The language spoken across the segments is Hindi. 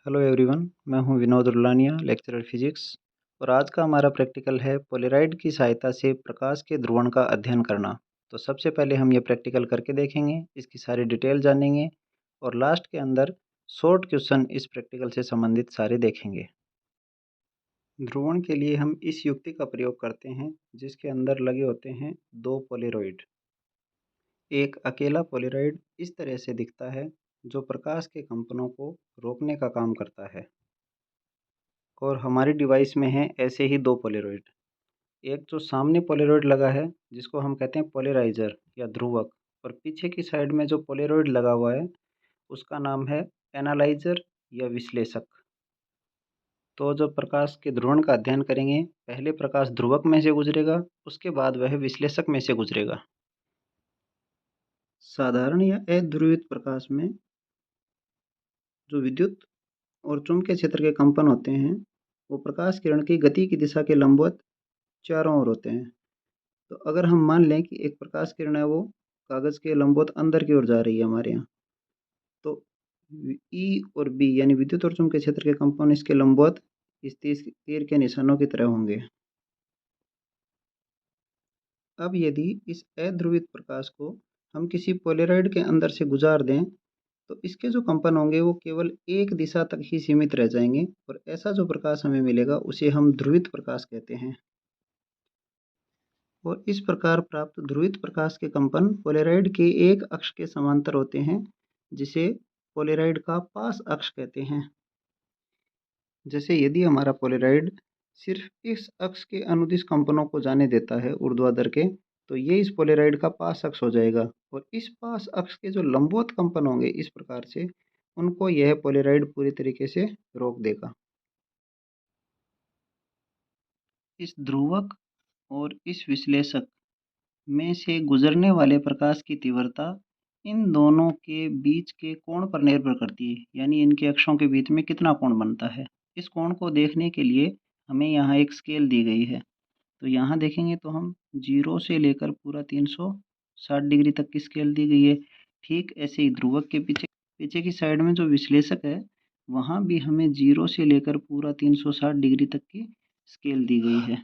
हेलो एवरीवन, मैं हूं विनोद रुलानिया, लेक्चरर फिजिक्स। और आज का हमारा प्रैक्टिकल है पोलेराइड की सहायता से प्रकाश के ध्रुवण का अध्ययन करना। तो सबसे पहले हम ये प्रैक्टिकल करके देखेंगे, इसकी सारी डिटेल जानेंगे और लास्ट के अंदर शॉर्ट क्वेश्चन इस प्रैक्टिकल से संबंधित सारे देखेंगे। ध्रुवण के लिए हम इस युक्ति का प्रयोग करते हैं जिसके अंदर लगे होते हैं दो पोलेरॉइड। एक अकेला पोलेरॉइड इस तरह से दिखता है जो प्रकाश के कंपनों को रोकने का काम करता है। और हमारी डिवाइस में है ऐसे ही दो पोलेरॉइड। एक जो सामने पोलेरॉइड लगा है जिसको हम कहते हैं पोलेराइजर या ध्रुवक, और पीछे की साइड में जो पोलेरॉइड लगा हुआ है उसका नाम है एनालाइजर या विश्लेषक। तो जब प्रकाश के ध्रुवण का अध्ययन करेंगे, पहले प्रकाश ध्रुवक में से गुजरेगा, उसके बाद वह विश्लेषक में से गुजरेगा। साधारण या अध्रुवित प्रकाश में जो विद्युत और चुंबकीय क्षेत्र के कंपन होते हैं वो प्रकाश किरण की गति की दिशा के लंबवत चारों ओर होते हैं। तो अगर हम मान लें कि एक प्रकाश किरण है वो कागज़ के लंबवत अंदर की ओर जा रही है हमारे यहाँ, तो ई और बी यानी विद्युत और चुंबकीय क्षेत्र के कंपन इसके लंबवत इस तीर के निशानों की तरह होंगे। अब यदि इस अध्रुवित प्रकाश को हम किसी पोलेरॉइड के अंदर से गुजार दें तो इसके जो कंपन होंगे वो केवल एक दिशा तक ही सीमित रह जाएंगे, और ऐसा जो प्रकाश हमें मिलेगा उसे हम ध्रुवित प्रकाश कहते हैं। और इस प्रकार प्राप्त ध्रुवित प्रकाश के कंपन पोलेराइड के एक अक्ष के समांतर होते हैं जिसे पोलेराइड का पास अक्ष कहते हैं। जैसे यदि हमारा पोलेराइड सिर्फ इस अक्ष के अनुदिश कंपनों को जाने देता है ऊर्ध्वाधर के, तो ये इस पोलेराइड का पास अक्ष हो जाएगा, और इस पास अक्ष के जो लंबवत कंपन होंगे इस प्रकार से उनको यह पोलेराइड पूरी तरीके से रोक देगा। इस ध्रुवक और इस विश्लेषक में से गुजरने वाले प्रकाश की तीव्रता इन दोनों के बीच के कोण पर निर्भर करती है, यानी इनके अक्षों के बीच में कितना कोण बनता है। इस कोण को देखने के लिए हमें यहाँ एक स्केल दी गई है। तो यहाँ देखेंगे तो हम 0 से लेकर पूरा 360 डिग्री तक की स्केल दी गई है। ठीक ऐसे ही ध्रुवक के पीछे पीछे की साइड में जो विश्लेषक है वहाँ भी हमें 0 से लेकर पूरा 360 डिग्री तक की स्केल दी गई है।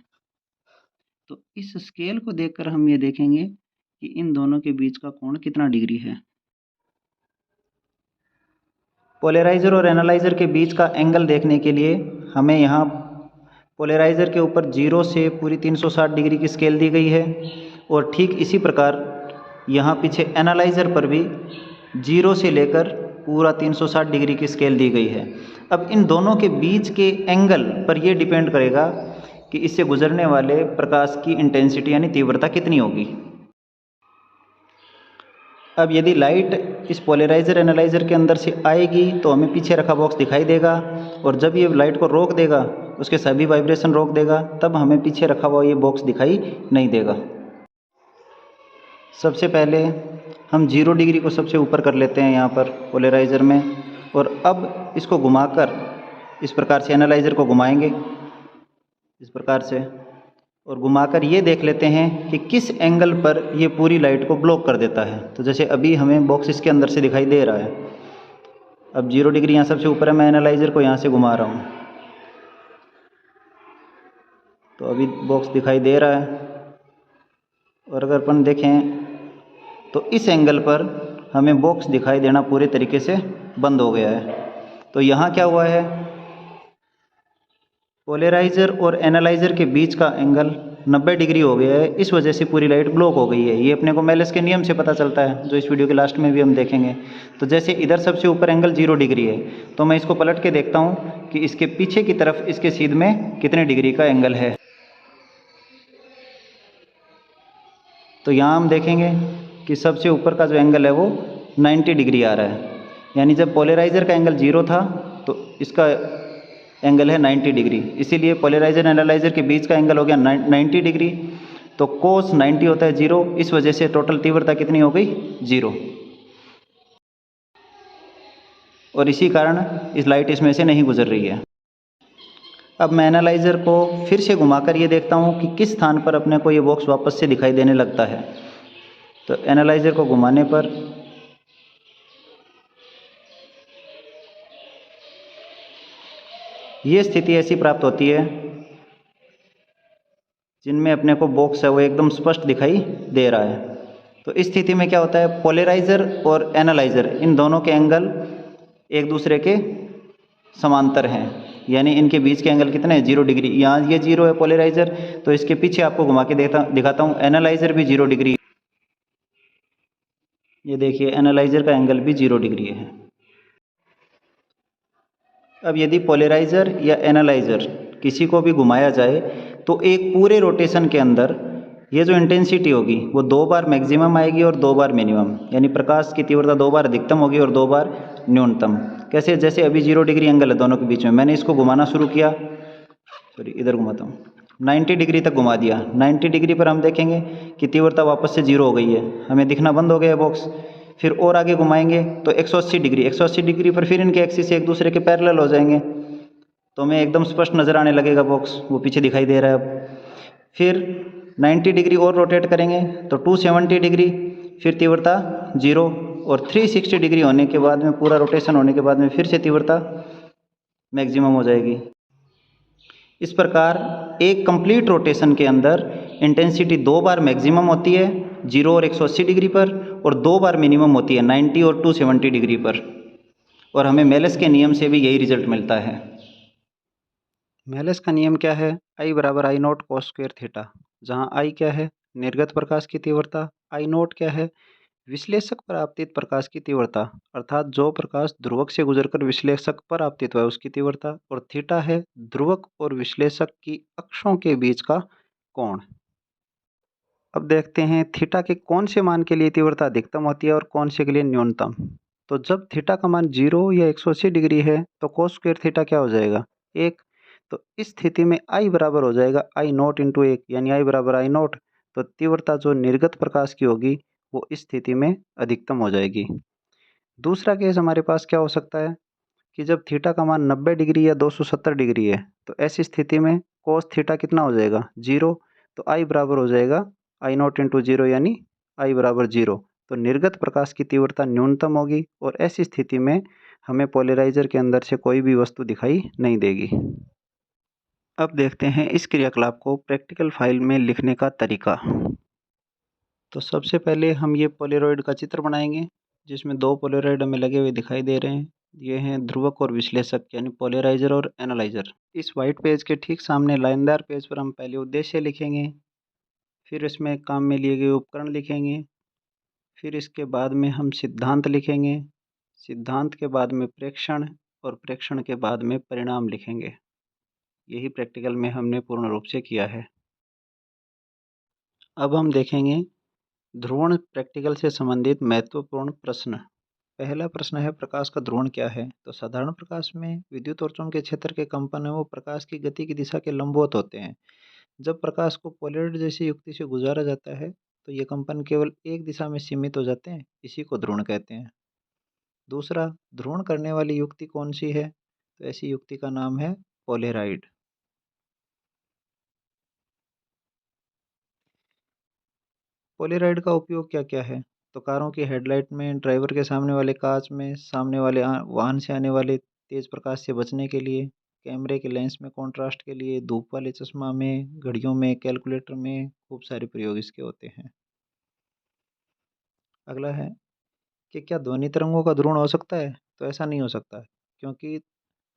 तो इस स्केल को देखकर हम ये देखेंगे कि इन दोनों के बीच का कोण कितना डिग्री है। पोलेराइजर और एनालाइजर के बीच का एंगल देखने के लिए हमें यहाँ पोलेराइजर के ऊपर 0 से पूरी 360 डिग्री की स्केल दी गई है, और ठीक इसी प्रकार यहाँ पीछे एनालाइजर पर भी 0 से लेकर पूरा 360 डिग्री की स्केल दी गई है। अब इन दोनों के बीच के एंगल पर यह डिपेंड करेगा कि इससे गुजरने वाले प्रकाश की इंटेंसिटी यानी तीव्रता कितनी होगी। अब यदि लाइट इस पोलेराइजर एनालाइजर के अंदर से आएगी तो हमें पीछे रखा बॉक्स दिखाई देगा, और जब ये लाइट को रोक देगा, उसके सभी वाइब्रेशन रोक देगा, तब हमें पीछे रखा हुआ ये बॉक्स दिखाई नहीं देगा। सबसे पहले हम 0 डिग्री को सबसे ऊपर कर लेते हैं यहाँ पर पोलेराइजर में, और अब इसको घुमाकर इस प्रकार से एनालाइजर को घुमाएंगे इस प्रकार से, और घुमाकर ये देख लेते हैं कि किस एंगल पर ये पूरी लाइट को ब्लॉक कर देता है। तो जैसे अभी हमें बॉक्स इसके अंदर से दिखाई दे रहा है। अब 0 डिग्री यहाँ सबसे ऊपर है, मैं एनालाइजर को यहाँ से घुमा रहा हूँ तो अभी बॉक्स दिखाई दे रहा है। और अगर अपन देखें तो इस एंगल पर हमें बॉक्स दिखाई देना पूरे तरीके से बंद हो गया है। तो यहाँ क्या हुआ है, पोलेराइजर और एनालाइजर के बीच का एंगल 90 डिग्री हो गया है। इस वजह से पूरी लाइट ब्लॉक हो गई है। ये अपने को मेलस के नियम से पता चलता है, जो इस वीडियो के लास्ट में भी हम देखेंगे। तो जैसे इधर सबसे ऊपर एंगल 0 डिग्री है, तो मैं इसको पलट के देखता हूँ कि इसके पीछे की तरफ इसके सीध में कितने डिग्री का एंगल है। तो यहाँ हम देखेंगे कि सबसे ऊपर का जो एंगल है वो 90 डिग्री आ रहा है, यानी जब पोलेराइजर का एंगल 0 था तो इसका एंगल है 90 डिग्री। इसीलिए पोलेराइजर एनालाइजर के बीच का एंगल हो गया 90 डिग्री। तो कोस 90 होता है 0, इस वजह से टोटल तीव्रता कितनी हो गई 0, और इसी कारण इस लाइट इसमें से नहीं गुजर रही है। अब मैं एनालाइजर को फिर से घुमाकर ये देखता हूँ कि किस स्थान पर अपने को ये बॉक्स वापस से दिखाई देने लगता है। तो एनालाइजर को घुमाने पर ये स्थिति ऐसी प्राप्त होती है जिनमें अपने को बॉक्स है वो एकदम स्पष्ट दिखाई दे रहा है। तो इस स्थिति में क्या होता है, पोलराइज़र और एनालाइज़र इन दोनों के एंगल एक दूसरे के समांतर हैं, यानी इनके बीच के एंगल कितने हैं, 0 डिग्री। यहाँ ये 0 है पोलराइज़र, तो इसके पीछे आपको घुमा के दिखाता हूँ, एनालाइज़र भी 0 डिग्री। ये देखिए एनालाइज़र का एंगल भी 0 डिग्री है। अब यदि पोलराइज़र या एनालाइज़र किसी को भी घुमाया जाए तो एक पूरे रोटेशन के अंदर ये जो इंटेंसिटी होगी वो 2 बार मैक्सिमम आएगी और 2 बार मिनिमम, यानी प्रकाश की तीव्रता 2 बार अधिकतम होगी और 2 बार न्यूनतम। कैसे, जैसे अभी 0 डिग्री एंगल है दोनों के बीच में, मैंने इसको घुमाना शुरू किया, सॉरी इधर घुमाता हूँ, 90 डिग्री तक घुमा दिया। 90 डिग्री पर हम देखेंगे कि तीव्रता वापस से 0 हो गई है, हमें दिखना बंद हो गया बॉक्स। फिर और आगे घुमाएंगे तो 180 डिग्री, 180 डिग्री पर फिर इनके एक्सिस एक दूसरे के पैरेलल हो जाएंगे, तो हमें एकदम स्पष्ट नज़र आने लगेगा बॉक्स, वो पीछे दिखाई दे रहा है अब। फिर 90 डिग्री और रोटेट करेंगे तो 270 डिग्री, फिर तीव्रता 0, और 360 डिग्री होने के बाद में, पूरा रोटेशन होने के बाद में फिर से तीव्रता मैक्सिमम हो जाएगी। इस प्रकार एक कंप्लीट रोटेशन के अंदर इंटेंसिटी 2 बार मैक्सिमम होती है 0 और 180 डिग्री पर, और 2 बार मिनिमम होती है 90 और 270 डिग्री पर, और हमें मेलस के नियम से भी यही रिजल्ट मिलता है। मेलस का नियम क्या है, आई बराबर आई नोट कॉस स्क्वायर थीटा, जहाँ आई क्या है निर्गत प्रकाश की तीव्रता, आई नोट क्या है विश्लेषक पर आपतित प्रकाश की तीव्रता, अर्थात जो प्रकाश ध्रुवक से गुजरकर विश्लेषक पर आपतित हुआ है उसकी तीव्रता, और थीटा है ध्रुवक और विश्लेषक की अक्षों के बीच का कोण। अब देखते हैं थीटा के कौन से मान के लिए तीव्रता अधिकतम होती है और कौन से के लिए न्यूनतम। तो जब थीटा का मान 0 या 180 डिग्री है तो कोस स्क्वायर थीटा क्या हो जाएगा, 1। तो इस स्थिति में आई बराबर हो जाएगा आई नोट इंटू 1, यानी आई बराबर आई नोट। तो तीव्रता जो निर्गत प्रकाश की होगी वो इस स्थिति में अधिकतम हो जाएगी। दूसरा केस हमारे पास क्या हो सकता है कि जब थीटा का मान 90 डिग्री या 270 डिग्री है तो ऐसी स्थिति में कोस थीटा कितना हो जाएगा, 0। तो आई बराबर हो जाएगा आई नोट इंटू 0, यानी आई बराबर 0। तो निर्गत प्रकाश की तीव्रता न्यूनतम होगी और ऐसी स्थिति में हमें पोलराइजर के अंदर से कोई भी वस्तु दिखाई नहीं देगी। अब देखते हैं इस क्रियाकलाप को प्रैक्टिकल फाइल में लिखने का तरीका। तो सबसे पहले हम ये पोलेरॉइड का चित्र बनाएंगे जिसमें 2 पोलेरॉइड हमें लगे हुए दिखाई दे रहे हैं। ये हैं ध्रुवक और विश्लेषक, यानी पोलराइजर और एनालाइजर। इस वाइट पेज के ठीक सामने लाइनदार पेज पर हम पहले उद्देश्य लिखेंगे, फिर इसमें काम में लिए गए उपकरण लिखेंगे, फिर इसके बाद में हम सिद्धांत लिखेंगे, सिद्धांत के बाद में प्रेक्षण, और प्रेक्षण के बाद में परिणाम लिखेंगे। यही प्रैक्टिकल में हमने पूर्ण रूप से किया है। अब हम देखेंगे ध्रुवण प्रैक्टिकल से संबंधित महत्वपूर्ण प्रश्न। पहला प्रश्न है प्रकाश का ध्रुवण क्या है। तो साधारण प्रकाश में विद्युत और चुंबकीय क्षेत्र के कंपन है वो प्रकाश की गति की दिशा के लंबवत होते हैं। जब प्रकाश को पोलराइड जैसी युक्ति से गुजारा जाता है तो ये कंपन केवल एक दिशा में सीमित हो जाते हैं, इसी को ध्रुवण कहते हैं। दूसरा, ध्रुवण करने वाली युक्ति कौन सी है, तो ऐसी युक्ति का नाम है पोलेराइड। पोलेराइड का उपयोग क्या क्या है, तो कारों की हेडलाइट में, ड्राइवर के सामने वाले कांच में, सामने वाले वाहन से आने वाले तेज प्रकाश से बचने के लिए, कैमरे के लेंस में कॉन्ट्रास्ट के लिए, धूप वाले चश्मा में, घड़ियों में, कैलकुलेटर में, खूब सारे प्रयोग इसके होते हैं। अगला है कि क्या ध्वनि तरंगों का ध्रुवण हो सकता है, तो ऐसा नहीं हो सकता है, क्योंकि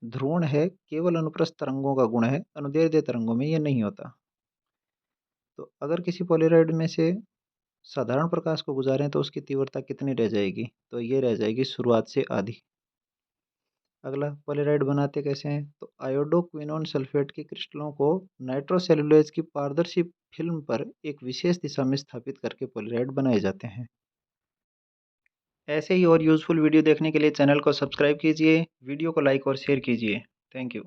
ध्रुवण है केवल अनुप्रस्थ तरंगों का गुण है, अनुदैर्ध्य तरंगों में ये नहीं होता। तो अगर किसी पोलेराइड में से साधारण प्रकाश को गुजारें तो उसकी तीव्रता कितनी रह जाएगी, तो ये रह जाएगी शुरुआत से आधी। अगला, पोलेराइड बनाते कैसे हैं, तो आयोडो क्विनोन सल्फेट के क्रिस्टलों को नाइट्रोसेलुलोज की पारदर्शी फिल्म पर एक विशेष दिशा में स्थापित करके पोलेराइड बनाए जाते हैं। ऐसे ही और यूजफुल वीडियो देखने के लिए चैनल को सब्सक्राइब कीजिए, वीडियो को लाइक और शेयर कीजिए। Thank you.